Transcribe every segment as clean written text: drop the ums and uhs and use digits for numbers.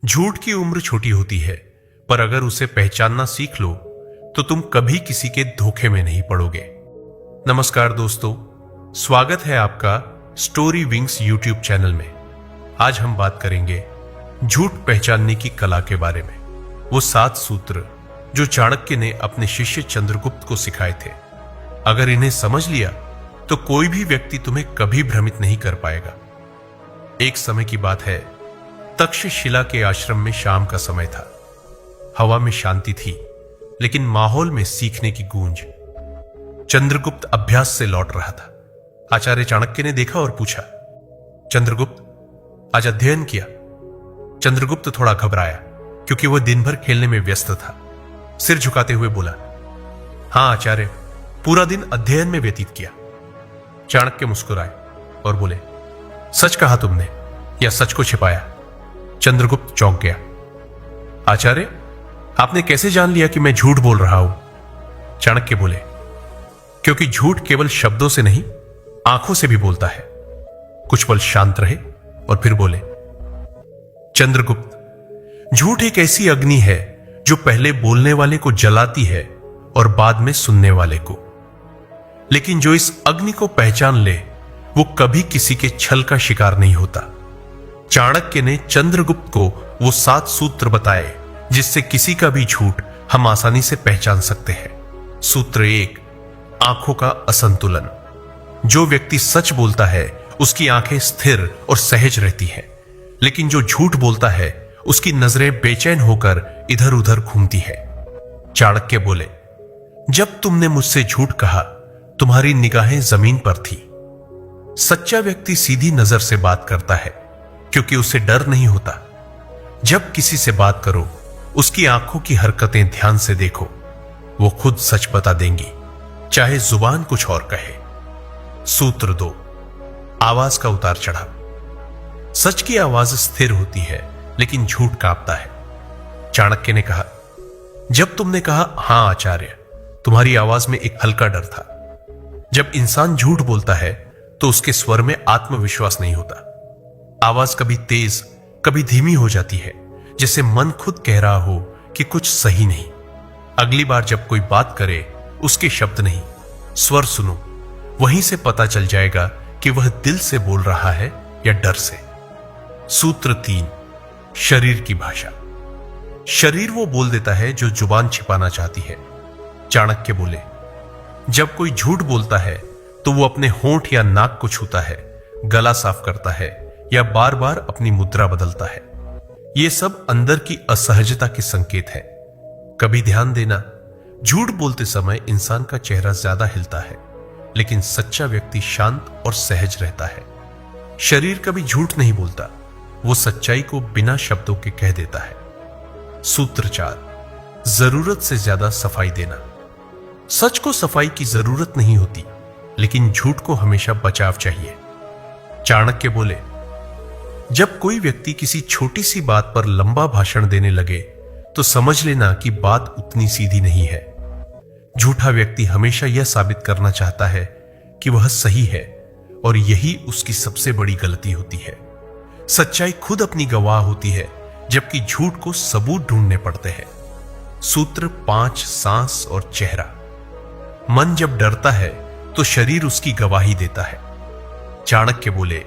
झूठ की उम्र छोटी होती है, पर अगर उसे पहचानना सीख लो तो तुम कभी किसी के धोखे में नहीं पड़ोगे। नमस्कार दोस्तों, स्वागत है आपका स्टोरी विंग्स यूट्यूब चैनल में। आज हम बात करेंगे झूठ पहचानने की कला के बारे में। वो 7 सूत्र जो चाणक्य ने अपने शिष्य चंद्रगुप्त को सिखाए थे। अगर इन्हें समझ लिया तो कोई भी व्यक्ति तुम्हें कभी भ्रमित नहीं कर पाएगा। एक समय की बात है, तक्षशिला के आश्रम में शाम का समय था। हवा में शांति थी, लेकिन माहौल में सीखने की गूंज। चंद्रगुप्त अभ्यास से लौट रहा था। आचार्य चाणक्य ने देखा और पूछा, चंद्रगुप्त, आज अध्ययन किया? चंद्रगुप्त थोड़ा घबराया, क्योंकि वह दिन भर खेलने में व्यस्त था। सिर झुकाते हुए बोला, हां आचार्य, पूरा दिन अध्ययन में व्यतीत किया। चाणक्य मुस्कुराए और बोले, सच कहा तुमने या सच को छिपाया? चंद्रगुप्त चौंक गया। आचार्य, आपने कैसे जान लिया कि मैं झूठ बोल रहा हूं? चाणक्य बोले, क्योंकि झूठ केवल शब्दों से नहीं, आंखों से भी बोलता है। कुछ पल शांत रहे और फिर बोले, चंद्रगुप्त, झूठ एक ऐसी अग्नि है जो पहले बोलने वाले को जलाती है और बाद में सुनने वाले को। लेकिन जो इस अग्नि को पहचान ले वो कभी किसी के छल का शिकार नहीं होता। चाणक्य ने चंद्रगुप्त को वो 7 सूत्र बताए जिससे किसी का भी झूठ हम आसानी से पहचान सकते हैं। सूत्र 1, आंखों का असंतुलन। जो व्यक्ति सच बोलता है उसकी आंखें स्थिर और सहज रहती हैं, लेकिन जो झूठ बोलता है उसकी नजरें बेचैन होकर इधर उधर घूमती है। चाणक्य बोले, जब तुमने मुझसे झूठ कहा तुम्हारी निगाहें जमीन पर थी। सच्चा व्यक्ति सीधी नजर से बात करता है, क्योंकि उसे डर नहीं होता। जब किसी से बात करो उसकी आंखों की हरकतें ध्यान से देखो, वो खुद सच बता देंगी, चाहे जुबान कुछ और कहे। सूत्र 2, आवाज का उतार चढ़ाव। सच की आवाज स्थिर होती है, लेकिन झूठ कांपता है। चाणक्य ने कहा, जब तुमने कहा हां आचार्य, तुम्हारी आवाज में एक हल्का डर था। जब इंसान झूठ बोलता है तो उसके स्वर में आत्मविश्वास नहीं होता। आवाज कभी तेज कभी धीमी हो जाती है, जैसे मन खुद कह रहा हो कि कुछ सही नहीं। अगली बार जब कोई बात करे उसके शब्द नहीं, स्वर सुनो। वहीं से पता चल जाएगा कि वह दिल से बोल रहा है या डर से। सूत्र 3, शरीर की भाषा। शरीर वो बोल देता है जो जुबान छिपाना चाहती है। चाणक्य बोले, जब कोई झूठ बोलता है तो वो अपने होंठ या नाक को छूता है, गला साफ करता है या बार बार अपनी मुद्रा बदलता है। ये सब अंदर की असहजता के संकेत है। कभी ध्यान देना, झूठ बोलते समय इंसान का चेहरा ज्यादा हिलता है, लेकिन सच्चा व्यक्ति शांत और सहज रहता है। शरीर कभी झूठ नहीं बोलता, वो सच्चाई को बिना शब्दों के कह देता है। सूत्र 4, जरूरत से ज्यादा सफाई देना। सच को सफाई की जरूरत नहीं होती, लेकिन झूठ को हमेशा बचाव चाहिए। चाणक्य बोले, जब कोई व्यक्ति किसी छोटी सी बात पर लंबा भाषण देने लगे तो समझ लेना कि बात उतनी सीधी नहीं है। झूठा व्यक्ति हमेशा यह साबित करना चाहता है कि वह सही है, और यही उसकी सबसे बड़ी गलती होती है। सच्चाई खुद अपनी गवाह होती है, जबकि झूठ को सबूत ढूंढने पड़ते हैं। सूत्र 5, सांस और चेहरा। मन जब डरता है तो शरीर उसकी गवाही देता है। चाणक्य बोले,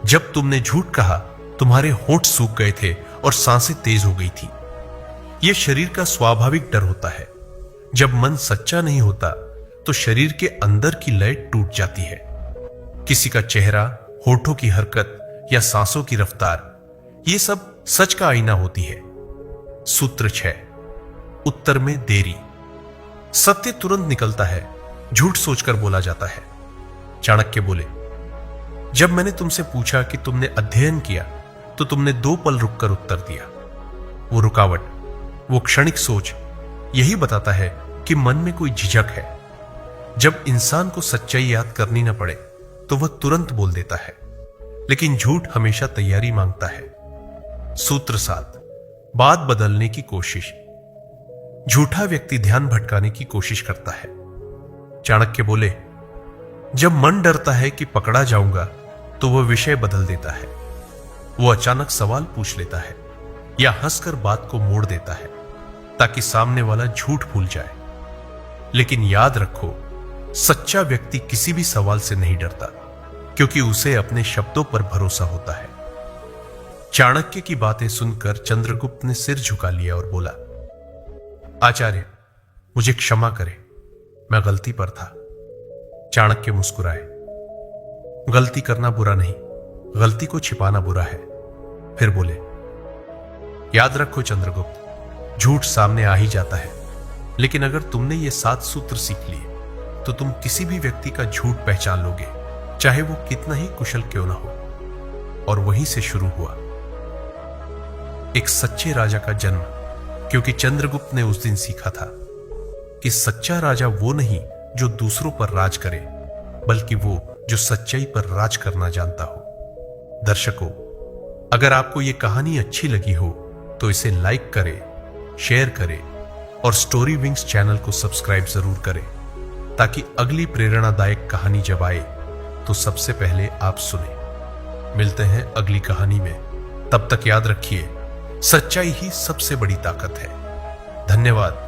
जब तुमने झूठ कहा तुम्हारे होंठ सूख गए थे और सांसें तेज हो गई थी। यह शरीर का स्वाभाविक डर होता है। जब मन सच्चा नहीं होता तो शरीर के अंदर की लय टूट जाती है। किसी का चेहरा, होठों की हरकत या सांसों की रफ्तार, यह सब सच का आईना होती है। सूत्र 6, उत्तर में देरी। सत्य तुरंत निकलता है, झूठ सोचकर बोला जाता है। चाणक्य बोले, जब मैंने तुमसे पूछा कि तुमने अध्ययन किया तो तुमने 2 पल रुककर उत्तर दिया। वो रुकावट, वो क्षणिक सोच, यही बताता है कि मन में कोई झिझक है। जब इंसान को सच्चाई याद करनी न पड़े तो वह तुरंत बोल देता है, लेकिन झूठ हमेशा तैयारी मांगता है। सूत्र 7, बात बदलने की कोशिश। झूठा व्यक्ति ध्यान भटकाने की कोशिश करता है। चाणक्य बोले, जब मन डरता है कि पकड़ा जाऊंगा तो वह विषय बदल देता है। वो अचानक सवाल पूछ लेता है, या हंसकर बात को मोड़ देता है ताकि सामने वाला झूठ भूल जाए। लेकिन याद रखो, सच्चा व्यक्ति किसी भी सवाल से नहीं डरता, क्योंकि उसे अपने शब्दों पर भरोसा होता है। चाणक्य की बातें सुनकर चंद्रगुप्त ने सिर झुका लिया और बोला, आचार्य, मुझे क्षमा करें, मैं गलती पर था। चाणक्य मुस्कुराए। गलती करना बुरा नहीं, गलती को छिपाना बुरा है। फिर बोले, याद रखो चंद्रगुप्त, झूठ सामने आ ही जाता है, लेकिन अगर तुमने ये 7 सूत्र सीख लिए तो तुम किसी भी व्यक्ति का झूठ पहचान लोगे, चाहे वो कितना ही कुशल क्यों ना हो। और वहीं से शुरू हुआ एक सच्चे राजा का जन्म, क्योंकि चंद्रगुप्त ने उस दिन सीखा था कि सच्चा राजा वो नहीं जो दूसरों पर राज करे, बल्कि वो जो सच्चाई पर राज करना जानता हो। दर्शकों, अगर आपको ये कहानी अच्छी लगी हो तो इसे लाइक करें, शेयर करें और स्टोरी विंग्स चैनल को सब्सक्राइब जरूर करें, ताकि अगली प्रेरणादायक कहानी जब आए तो सबसे पहले आप सुने। मिलते हैं अगली कहानी में, तब तक याद रखिए, सच्चाई ही सबसे बड़ी ताकत है। धन्यवाद।